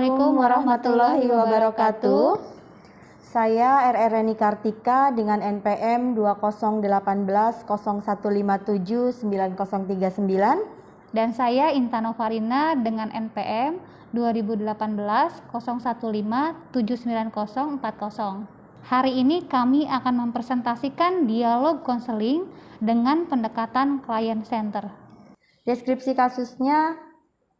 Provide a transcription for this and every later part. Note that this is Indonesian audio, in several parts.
Assalamualaikum warahmatullahi wabarakatuh. Saya Reni Kartika dengan NPM 2018-0157-9039. Dan saya Intan Novarina dengan NPM 2018-015-79040. Hari ini kami akan mempresentasikan dialog konseling dengan pendekatan client center. Deskripsi kasusnya,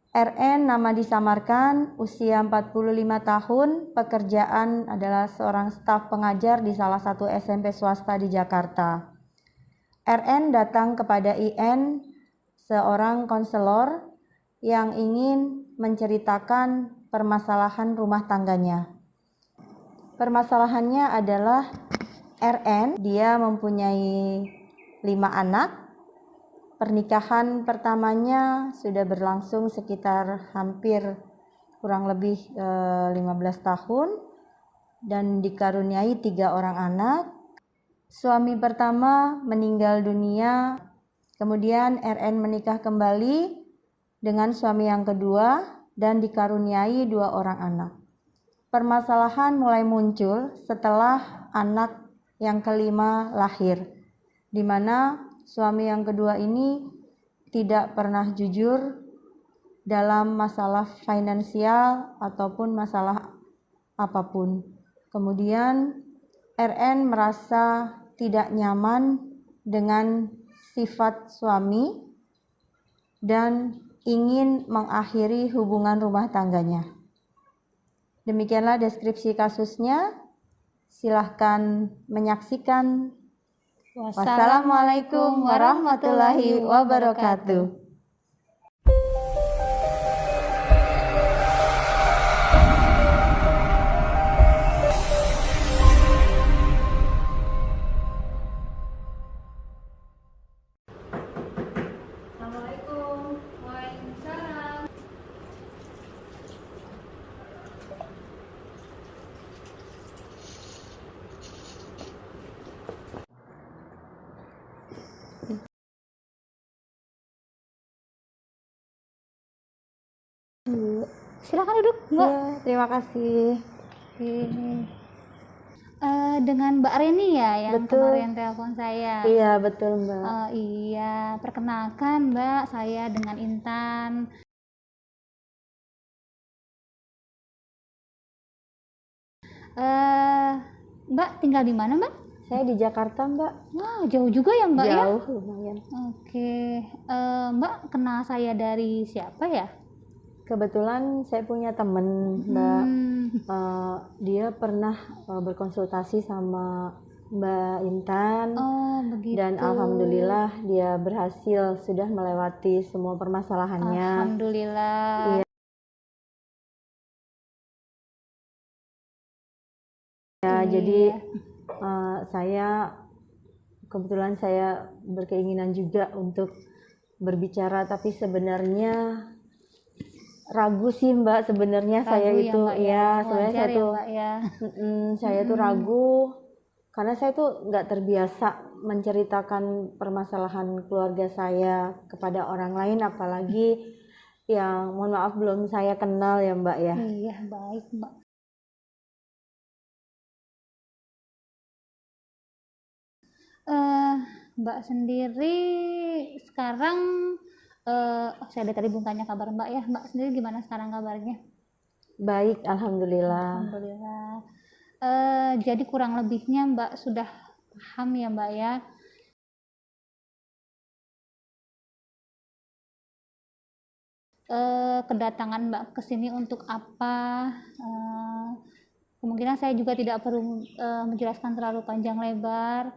RN nama disamarkan, usia 45 tahun, pekerjaan adalah seorang staf pengajar di salah satu SMP swasta di Jakarta. RN datang kepada IN, seorang konselor yang ingin menceritakan permasalahan rumah tangganya. Permasalahannya adalah RN, dia mempunyai 5 anak. Pernikahan pertamanya sudah berlangsung sekitar hampir kurang lebih 15 tahun dan dikaruniai 3 orang anak. Suami pertama meninggal dunia, kemudian RN menikah kembali dengan suami yang kedua dan dikaruniai 2 orang anak. Permasalahan mulai muncul setelah anak yang kelima lahir, di mana suami yang kedua ini tidak pernah jujur dalam masalah finansial ataupun masalah apapun. Kemudian RN merasa tidak nyaman dengan sifat suami dan ingin mengakhiri hubungan rumah tangganya. Demikianlah deskripsi kasusnya. Silahkan menyaksikan. Wassalamualaikum warahmatullahi wabarakatuh. Assalamualaikum. Waalaikumsalam. Silakan duduk, Mbak. Ya, terima kasih. Dengan Mbak Reni ya yang Betul. kemarin telepon saya. Iya, betul Mbak. Iya, perkenalkan Mbak, saya dengan Intan. Mbak tinggal di mana, Mbak? Saya di Jakarta Mbak. Wah, jauh juga ya Mbak ya? Jauh lumayan. Oke, Mbak kenal saya dari siapa ya? Kebetulan saya punya temen Mbak, dia pernah berkonsultasi sama Mbak Intan. Oh, begitu. Dan alhamdulillah dia berhasil sudah melewati semua permasalahannya. Alhamdulillah. Iya. Ya, jadi kebetulan saya berkeinginan juga untuk berbicara, tapi sebenarnya ragu sih Mbak, sebenarnya saya itu sebenarnya saya tuh saya tuh ragu karena saya tuh nggak terbiasa menceritakan permasalahan keluarga saya kepada orang lain, apalagi yang mohon maaf belum saya kenal ya Mbak ya. Iya, baik Mbak. Mbak sendiri sekarang saya tadi belum tanya kabar Mbak ya. Mbak sendiri gimana sekarang kabarnya? Baik, alhamdulillah. Alhamdulillah. Jadi kurang lebihnya Mbak sudah paham ya Mbak ya. Kedatangan Mbak ke sini untuk apa? Kemungkinan saya juga tidak perlu menjelaskan terlalu panjang lebar.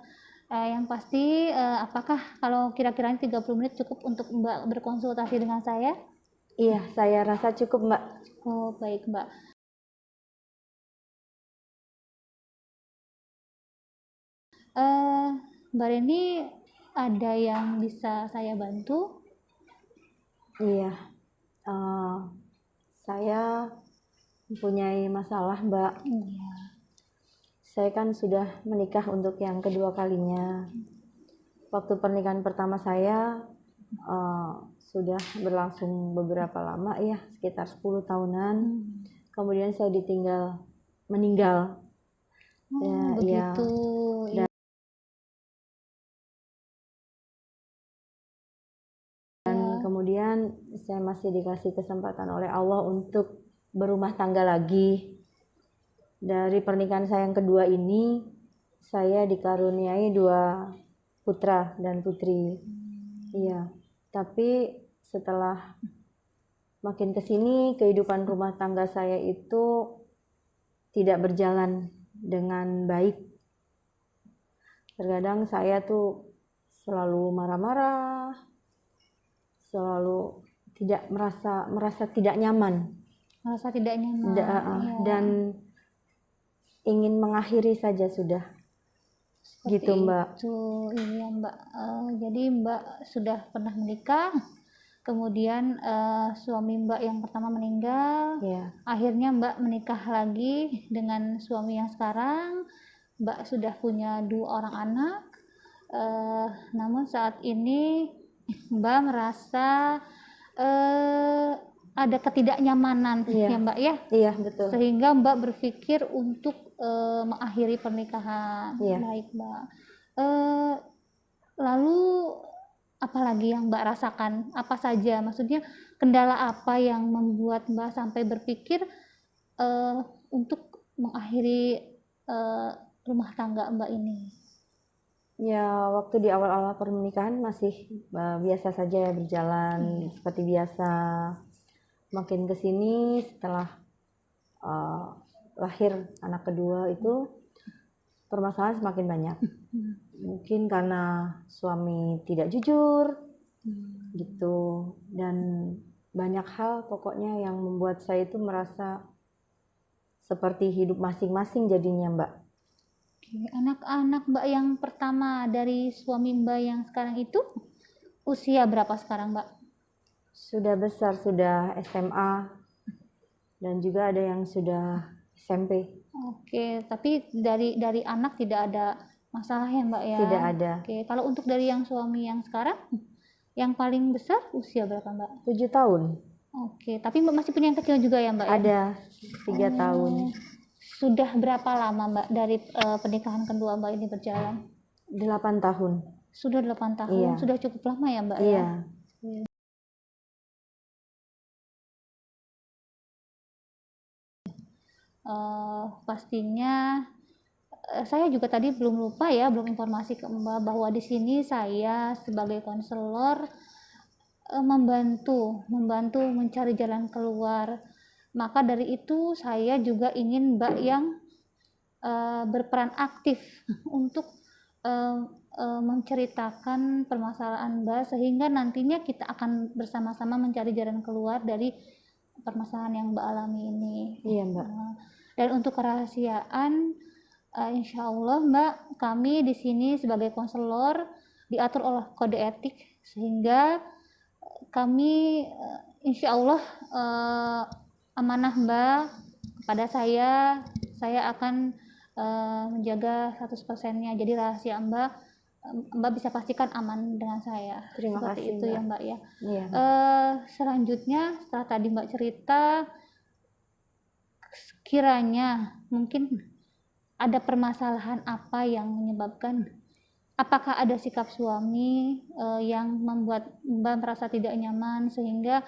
Yang pasti apakah kalau kira-kira 30 menit cukup untuk Mbak berkonsultasi dengan saya? Iya, saya rasa cukup Mbak. Oh, baik Mbak. Mbak Reni, ada yang bisa saya bantu? Iya, saya mempunyai masalah Mbak. Iya. Saya kan sudah menikah untuk yang kedua kalinya. Waktu pernikahan pertama saya sudah berlangsung beberapa lama ya, sekitar 10 tahunan. kemudian saya ditinggal meninggal. Oh, Ya, begitu. dan kemudian saya masih dikasih kesempatan oleh Allah untuk berumah tangga lagi. Dari pernikahan saya yang kedua ini, saya dikaruniai 2 putra dan putri. Iya, tapi setelah makin kesini kehidupan rumah tangga saya itu tidak berjalan dengan baik. Terkadang saya tuh selalu marah-marah, selalu tidak merasa tidak nyaman. Merasa tidak nyaman. Dan ingin mengakhiri saja sudah. Seperti gitu Mbak. Itu, iya Mbak. Jadi Mbak sudah pernah menikah, kemudian suami Mbak yang pertama meninggal, akhirnya Mbak menikah lagi dengan suami yang sekarang. Mbak sudah punya 2 orang anak, namun saat ini Mbak merasa ada ketidaknyamanan, ya Mbak ya. Iya, betul. Sehingga Mbak berpikir untuk mengakhiri pernikahan. Baik Mbak. Lalu apalagi yang Mbak rasakan? Apa saja? Maksudnya kendala apa yang membuat Mbak sampai berpikir untuk mengakhiri rumah tangga Mbak ini? Ya, waktu di awal-awal pernikahan masih biasa saja ya, berjalan seperti biasa. Makin kesini setelah lahir anak kedua itu permasalahan semakin banyak. Mungkin karena suami tidak jujur gitu, dan banyak hal pokoknya yang membuat saya itu merasa seperti hidup masing-masing jadinya Mbak. Anak-anak Mbak yang pertama dari suami Mbak yang sekarang itu usia berapa sekarang Mbak? Sudah besar, sudah SMA, dan juga ada yang sudah SMP. Oke, tapi dari anak tidak ada masalah ya Mbak ya? Tidak ada. Oke, kalau untuk dari yang suami yang sekarang, yang paling besar usia berapa Mbak? 7 tahun. Oke, tapi Mbak masih punya yang kecil juga ya Mbak? Ada, 3 tahun. Sudah berapa lama Mbak dari pernikahan kedua Mbak ini berjalan? 8 tahun. Sudah 8 tahun, sudah cukup lama ya Mbak ya? Pastinya saya juga tadi belum lupa ya, belum informasi ke Mbak bahwa di sini saya sebagai konselor membantu mencari jalan keluar. Maka dari itu saya juga ingin Mbak yang berperan aktif untuk menceritakan permasalahan Mbak, sehingga nantinya kita akan bersama-sama mencari jalan keluar dari permasalahan yang Mbak alami ini. Iya Mbak. Dan untuk kerahasiaan, insya Allah Mbak, kami di sini sebagai konselor diatur oleh kode etik, sehingga kami insya Allah amanah Mbak kepada saya akan menjaga 100%-nya. Jadi rahasia Mbak bisa pastikan aman dengan saya. Terima Seperti kasih itu Mbak. ya Mbak ya. Iya. Selanjutnya setelah tadi Mbak cerita, kiranya mungkin ada permasalahan apa yang menyebabkan, apakah ada sikap suami yang membuat Mbak merasa tidak nyaman sehingga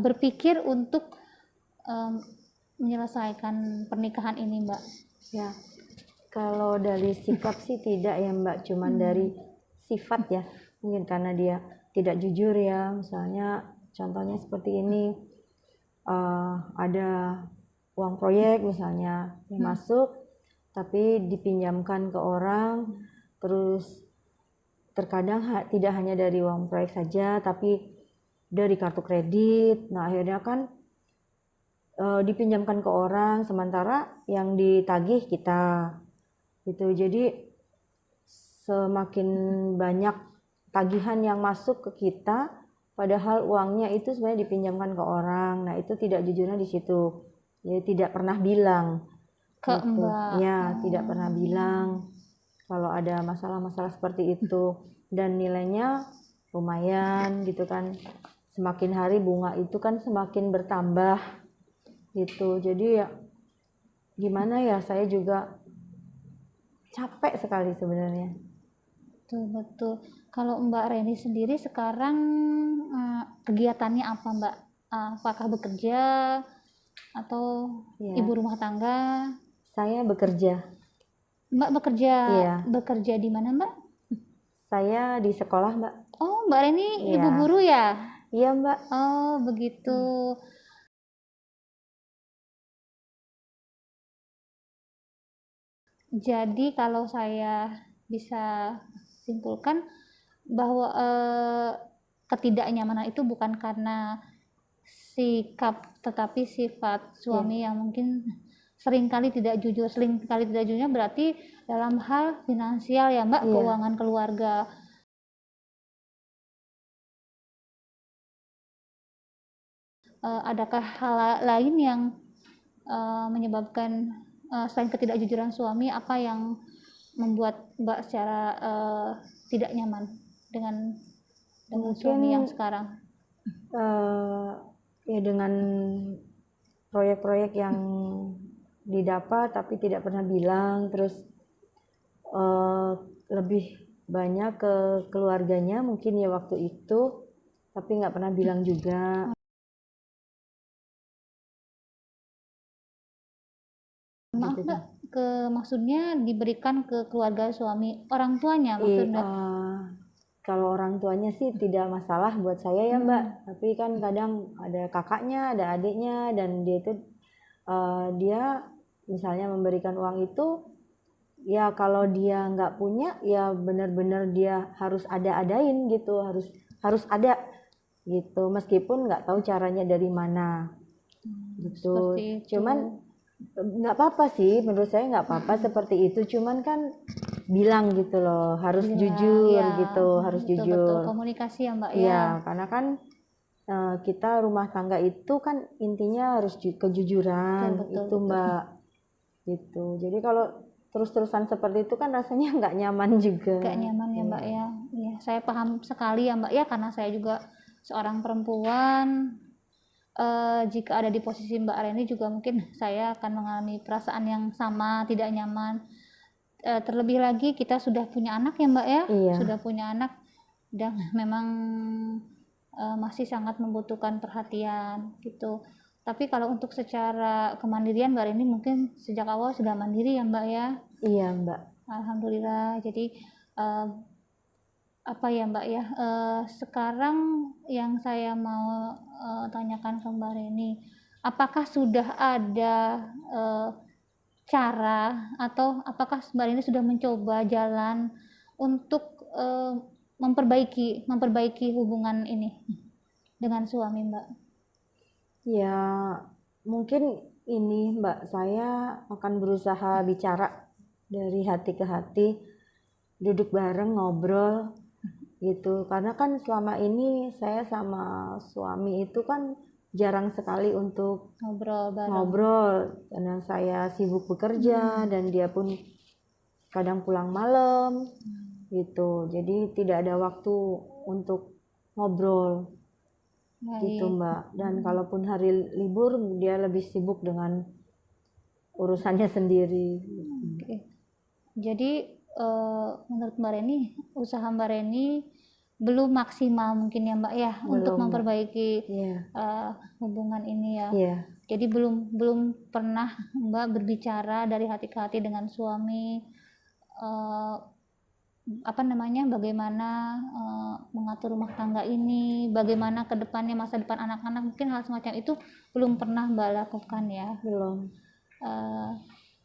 berpikir untuk menyelesaikan pernikahan ini Mbak? Ya, kalau dari sikap sih tidak ya Mbak, cuman dari sifat ya, mungkin karena dia tidak jujur ya. Misalnya contohnya seperti ini, ada uang proyek misalnya yang masuk tapi dipinjamkan ke orang, terus terkadang tidak hanya dari uang proyek saja tapi dari kartu kredit. Nah akhirnya kan dipinjamkan ke orang, sementara yang ditagih kita gitu. Jadi semakin banyak tagihan yang masuk ke kita, padahal uangnya itu sebenarnya dipinjamkan ke orang. Nah itu tidak jujurnya di situ. Ya tidak pernah bilang ke gitu. Mbak. Ya tidak pernah bilang kalau ada masalah-masalah seperti itu, dan nilainya lumayan gitu kan. Semakin hari bunga itu kan semakin bertambah. gitu. Jadi ya gimana ya, saya juga capek sekali sebenarnya. Betul. Kalau Mbak Reni sendiri sekarang kegiatannya apa Mbak? Apakah bekerja atau Ya, ibu rumah tangga? saya bekerja. Mbak bekerja Iya, bekerja di mana Mbak? saya di sekolah, Mbak. Oh, Mbak Reni ibu Iya. guru ya? Iya, Mbak. Oh, begitu. Jadi kalau saya bisa simpulkan bahwa ketidaknyamanan itu bukan karena sikap, tetapi sifat suami yang mungkin seringkali tidak jujur. Seringkali tidak jujurnya berarti dalam hal finansial ya Mbak, keuangan keluarga. Adakah hal lain yang menyebabkan selain ketidakjujuran suami, apa yang membuat Mbak secara tidak nyaman dengan Mungkin, suami yang sekarang? Ya dengan proyek-proyek yang didapat tapi tidak pernah bilang, terus lebih banyak ke keluarganya mungkin ya waktu itu, tapi nggak pernah bilang juga. Maaf Gitu. Mbak, maksudnya diberikan ke keluarga suami, orang tuanya maksudnya? Kalau orang tuanya sih tidak masalah buat saya ya Mbak, tapi kan kadang ada kakaknya, ada adiknya, dan dia itu dia misalnya memberikan uang itu, ya kalau dia nggak punya ya benar-benar dia harus ada-adain gitu, harus ada gitu, meskipun nggak tahu caranya dari mana gitu. Cuman nggak apa-apa sih, menurut saya nggak apa-apa seperti itu, cuman kan bilang gitu loh, harus jujur ya, gitu, harus jujur. Betul, komunikasi ya Mbak ya. Iya, karena kan kita rumah tangga itu kan intinya harus kejujuran, betul, Mbak. Gitu. Jadi kalau terus-terusan seperti itu kan rasanya nggak nyaman juga. Nggak nyaman ya Mbak ya. Iya, saya paham sekali ya Mbak ya, karena saya juga seorang perempuan. Jika ada di posisi Mbak Reni juga mungkin saya akan mengalami perasaan yang sama, tidak nyaman. Terlebih lagi kita sudah punya anak ya Mbak ya, sudah punya anak dan memang masih sangat membutuhkan perhatian gitu. Tapi kalau untuk secara kemandirian Mbak Reni mungkin sejak awal sudah mandiri ya Mbak ya. Iya Mbak. Alhamdulillah. Jadi apa ya Mbak ya, sekarang yang saya mau tanyakan ke Mbak Reni, apakah sudah ada cara atau apakah Mbak Reni sudah mencoba jalan untuk memperbaiki hubungan ini dengan suami Mbak? Ya mungkin ini Mbak, saya akan berusaha bicara dari hati ke hati, duduk bareng ngobrol gitu, karena kan selama ini saya sama suami itu kan jarang sekali untuk ngobrol karena saya sibuk bekerja dan dia pun kadang pulang malam gitu, jadi tidak ada waktu untuk ngobrol. Gitu Mbak. Dan kalaupun hari libur dia lebih sibuk dengan urusannya sendiri. Jadi menurut Mbak Reni, usaha Mbak Reni belum maksimal mungkin ya Mbak ya, untuk memperbaiki hubungan ini ya. Jadi belum pernah Mbak berbicara dari hati ke hati dengan suami, bagaimana mengatur rumah tangga ini, bagaimana ke depannya, masa depan anak-anak, mungkin hal semacam itu belum pernah Mbak lakukan ya. Belum.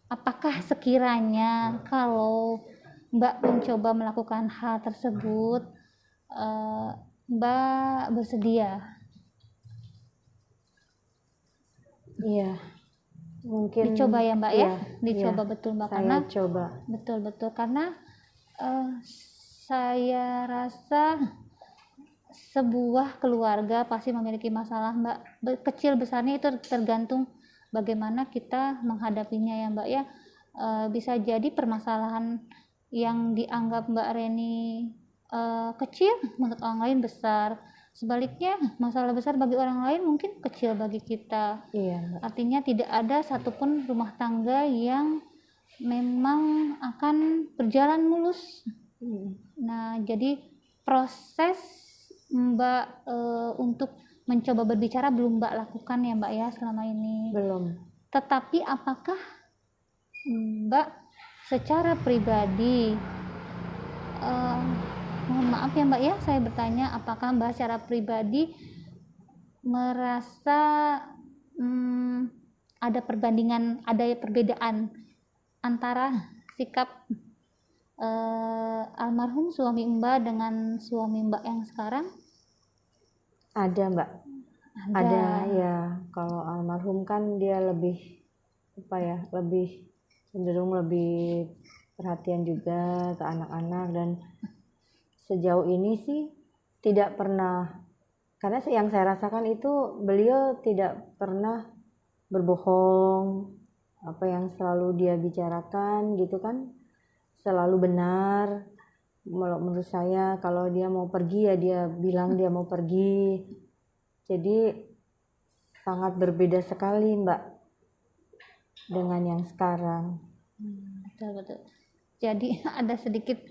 Apakah sekiranya kalau Mbak mencoba melakukan hal tersebut, Mbak bersedia? Iya, mungkin dicoba ya Mbak ya, dicoba betul Mbak, karena coba betul karena saya rasa sebuah keluarga pasti memiliki masalah Mbak, kecil besarnya itu tergantung bagaimana kita menghadapinya ya Mbak ya. Bisa jadi permasalahan yang dianggap Mbak Reni kecil menurut orang lain besar, Sebaliknya, masalah besar bagi orang lain mungkin kecil bagi kita. Iya, Mbak. Artinya tidak ada satupun rumah tangga yang memang akan berjalan mulus. Nah, jadi proses Mbak untuk mencoba berbicara belum Mbak lakukan ya Mbak ya selama ini. Belum. Tetapi apakah Mbak secara pribadi, mohon maaf ya Mbak ya, saya bertanya, apakah Mbak secara pribadi merasa ada perbedaan antara sikap almarhum suami Mbak dengan suami Mbak yang sekarang? Ada, Mbak. Ada ya. Kalau almarhum kan dia lebih cenderung lebih perhatian juga ke anak-anak, dan sejauh ini sih tidak pernah, karena yang saya rasakan itu beliau tidak pernah berbohong. Apa yang selalu dia bicarakan gitu kan selalu benar. Menurut saya kalau dia mau pergi ya dia bilang dia mau pergi. Jadi sangat berbeda sekali Mbak dengan yang sekarang. Betul. Jadi ada sedikit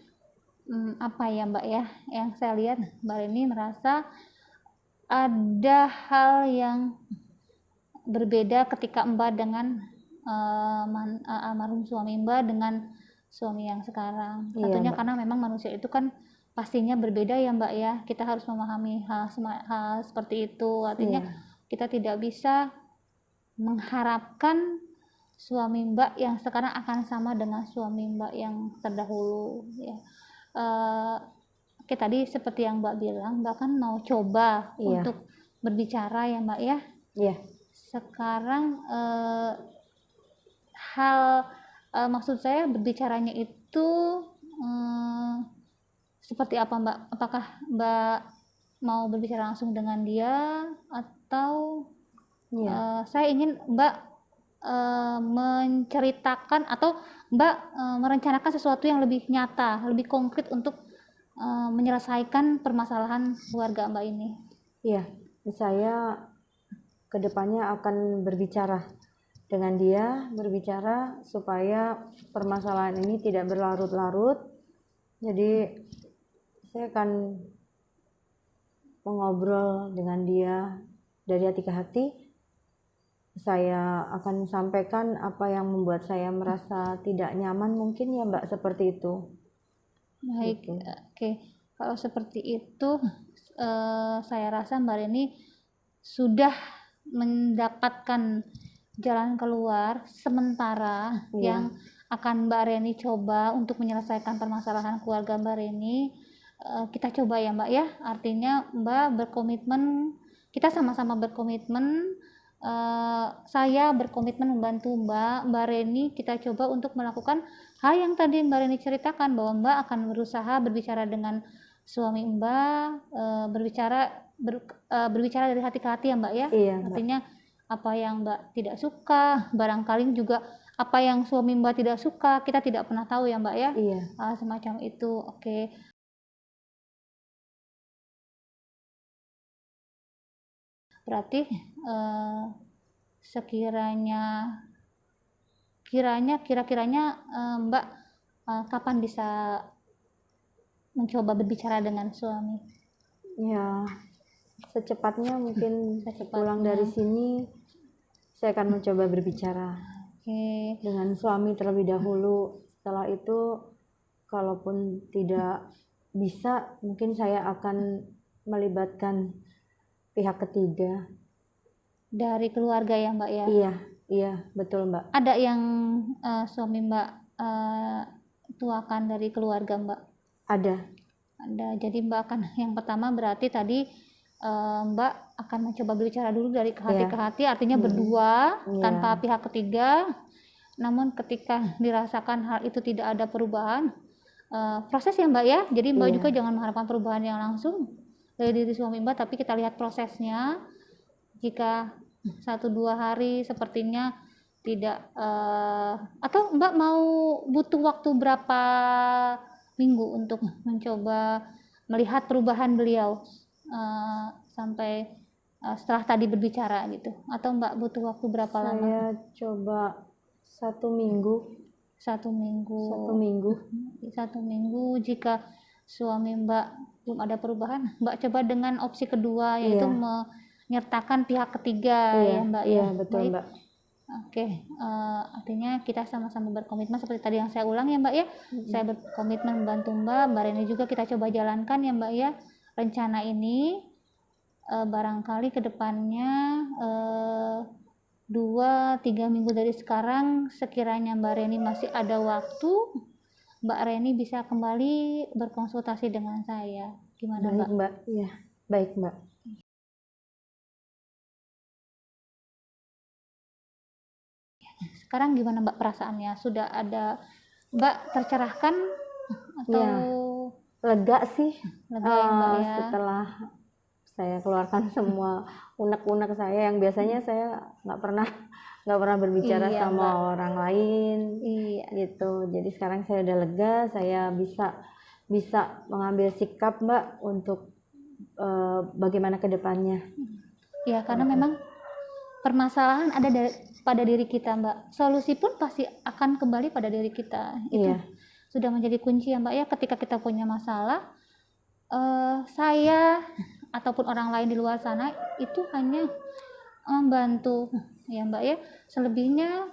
apa ya Mbak ya, yang saya lihat Mbak Reni merasa ada hal yang berbeda ketika Mbak dengan almarhum suami Mbak dengan suami yang sekarang. Tentunya karena memang manusia itu kan pastinya berbeda ya Mbak ya. Kita harus memahami hal seperti itu. Artinya kita tidak bisa mengharapkan suami Mbak yang sekarang akan sama dengan suami Mbak yang terdahulu ya. Oke, tadi seperti yang Mbak bilang, Mbak kan mau coba untuk berbicara ya Mbak ya. Iya. Sekarang maksud saya berbicaranya itu seperti apa Mbak? Apakah Mbak mau berbicara langsung dengan dia atau saya ingin Mbak menceritakan atau Mbak merencanakan sesuatu yang lebih nyata, lebih konkret untuk menyelesaikan permasalahan keluarga Mbak ini? Iya, saya kedepannya akan berbicara dengan dia, berbicara supaya permasalahan ini tidak berlarut-larut. Jadi saya akan mengobrol dengan dia dari hati ke hati. Saya akan sampaikan apa yang membuat saya merasa tidak nyaman, mungkin ya Mbak, seperti itu. Baik, oke. Kalau seperti itu saya rasa Mbak Reni sudah mendapatkan jalan keluar sementara yang akan Mbak Reni coba untuk menyelesaikan permasalahan keluarga Mbak Reni. Kita coba ya Mbak ya, artinya Mbak berkomitmen, kita sama-sama berkomitmen, saya berkomitmen membantu Mbak Reni. Kita coba untuk melakukan hal yang tadi Mbak Reni ceritakan, bahwa Mbak akan berusaha berbicara dengan suami Mbak, berbicara dari hati ke hati ya Mbak ya. Iya, artinya apa yang Mbak tidak suka, barangkali juga apa yang suami Mbak tidak suka, kita tidak pernah tahu ya Mbak ya. Iya. Semacam itu. Oke. Berarti kira-kiranya Mbak kapan bisa mencoba berbicara dengan suami? Ya, secepatnya mungkin pulang dari sini saya akan mencoba berbicara dengan suami terlebih dahulu. Setelah itu kalaupun tidak bisa, mungkin saya akan melibatkan pihak ketiga dari keluarga ya Mbak ya. Iya betul Mbak. Ada yang suami Mbak tuakan dari keluarga Mbak? Ada. Jadi Mbak akan, yang pertama berarti tadi Mbak akan mencoba berbicara dulu dari hati ke hati, artinya berdua tanpa pihak ketiga. Namun ketika dirasakan hal itu tidak ada perubahan, proses ya Mbak ya. Jadi Mbak juga jangan mengharapkan perubahan yang langsung dari diri suami Mbak, tapi kita lihat prosesnya. Jika 1-2 hari sepertinya tidak, atau Mbak mau butuh waktu berapa minggu untuk mencoba melihat perubahan beliau? sampai setelah tadi berbicara gitu, atau Mbak butuh waktu berapa lama? Saya coba 1 minggu. 1 minggu. 1 minggu. Jika suami Mbak belum ada perubahan, Mbak coba dengan opsi kedua, yaitu menyertakan pihak ketiga, ya Mbak. Iya, betul. Baik. Mbak. Oke, artinya kita sama-sama berkomitmen seperti tadi yang saya ulang ya Mbak ya. Saya berkomitmen membantu Mbak Reni juga kita coba jalankan ya Mbak ya rencana ini. Barangkali kedepannya 2-3 minggu dari sekarang, sekiranya Mbak Reni masih ada waktu, Mbak Reni bisa kembali berkonsultasi dengan saya. Gimana Baik, Mbak? Iya, baik Mbak. Sekarang gimana Mbak perasaannya? Sudah ada Mbak tercerahkan atau Ya, lega sih. lega ya Mbak ya? Setelah saya keluarkan semua unek-unek saya yang biasanya saya nggak pernah berbicara Iya, sama Mbak. orang lain. Iya. Gitu. Jadi sekarang saya udah lega, saya bisa mengambil sikap Mbak untuk bagaimana ke depannya. Ya, karena memang permasalahan ada pada diri kita Mbak. Solusi pun pasti akan kembali pada diri kita. Itu sudah menjadi kunci ya Mbak ya. Ketika kita punya masalah, saya ataupun orang lain di luar sana itu hanya membantu ya Mbak ya. Selebihnya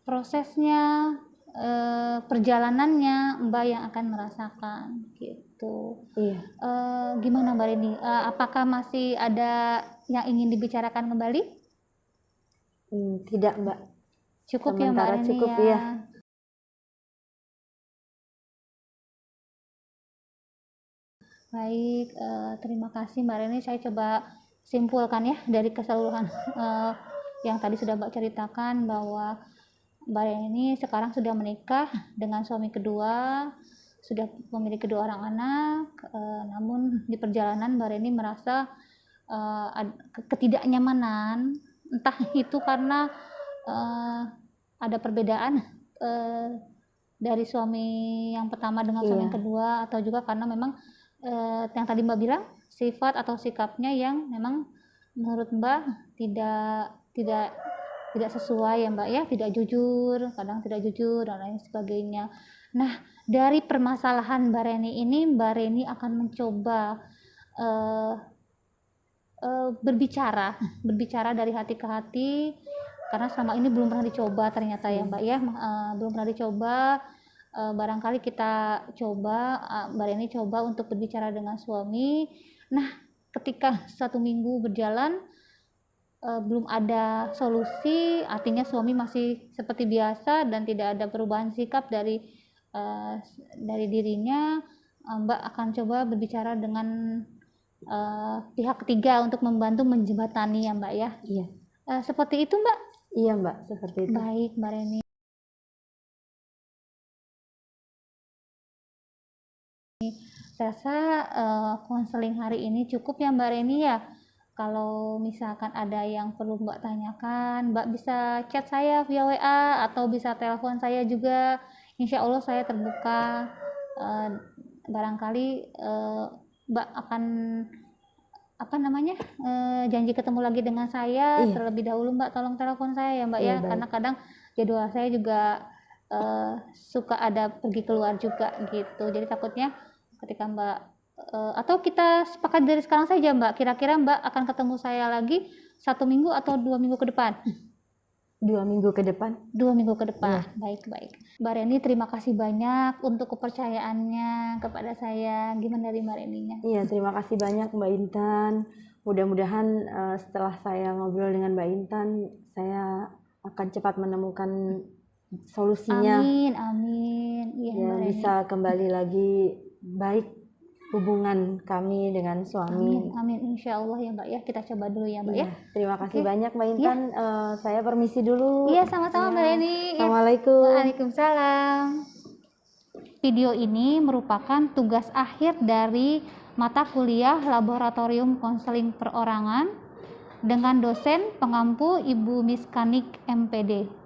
prosesnya, perjalanannya Mbak yang akan merasakan gitu. Iya. Gimana Mbak Reni? Apakah masih ada yang ingin dibicarakan kembali? Tidak Mbak. Cukup Sementara ya Mbak Reni cukup, ya. iya. Baik, terima kasih Mbak Reni. Saya coba simpulkan ya dari keseluruhan yang tadi sudah Mbak ceritakan, bahwa Mbak Reni sekarang sudah menikah dengan suami kedua, sudah memiliki 2 orang anak, namun di perjalanan Mbak Reni merasa ketidaknyamanan, entah itu karena ada perbedaan dari suami yang pertama dengan suami yang kedua, atau juga karena memang yang tadi Mbak bilang sifat atau sikapnya yang memang menurut Mbak tidak sesuai ya Mbak ya, tidak jujur, kadang tidak jujur dan lain sebagainya. Nah, dari permasalahan Mbak Reni ini, Mbak Reni akan mencoba berbicara dari hati ke hati, karena selama ini belum pernah dicoba ternyata ya Mbak ya, belum pernah dicoba. Barangkali kita coba, Mbak Reni coba untuk berbicara dengan suami. Nah, ketika 1 minggu berjalan belum ada solusi, artinya suami masih seperti biasa dan tidak ada perubahan sikap dari dirinya, Mbak akan coba berbicara dengan pihak ketiga untuk membantu menjembatani ya Mbak ya. Iya. Seperti itu Mbak? Iya Mbak, seperti itu. Baik Mbak Reni. Saya rasa konseling hari ini cukup ya Mbak Reni ya. Kalau misalkan ada yang perlu Mbak tanyakan, Mbak bisa chat saya via WA atau bisa telepon saya juga. Insya Allah saya terbuka. Barangkali Mbak akan janji ketemu lagi dengan saya. Terlebih dahulu Mbak tolong telepon saya ya Mbak ya. Baik. Karena kadang jadwal saya juga suka ada pergi keluar juga gitu. Jadi takutnya ketika Mbak atau kita sepakat dari sekarang saja Mbak, kira-kira Mbak akan ketemu saya lagi 1 minggu atau 2 minggu ke depan? 2 minggu ke depan. 2 minggu ke depan. Baik. Mbak Reni, terima kasih banyak untuk kepercayaannya kepada saya. Gimana dari Mbak Reninya? Iya, terima kasih banyak Mbak Intan. Mudah-mudahan setelah saya ngobrol dengan Mbak Intan, saya akan cepat menemukan solusinya. Amin. Iya, Ya, bisa kembali lagi baik hubungan kami dengan suami. Amin. Insya Allah ya Mbak ya. Kita coba dulu ya Mbak ya. Terima kasih banyak Mbak Intan. Saya permisi dulu. Iya, sama-sama Mbak Reni. Assalamualaikum. Waalaikumsalam. Video ini merupakan tugas akhir dari mata kuliah Laboratorium Konseling Perorangan dengan dosen pengampu Ibu Miskanik MPD.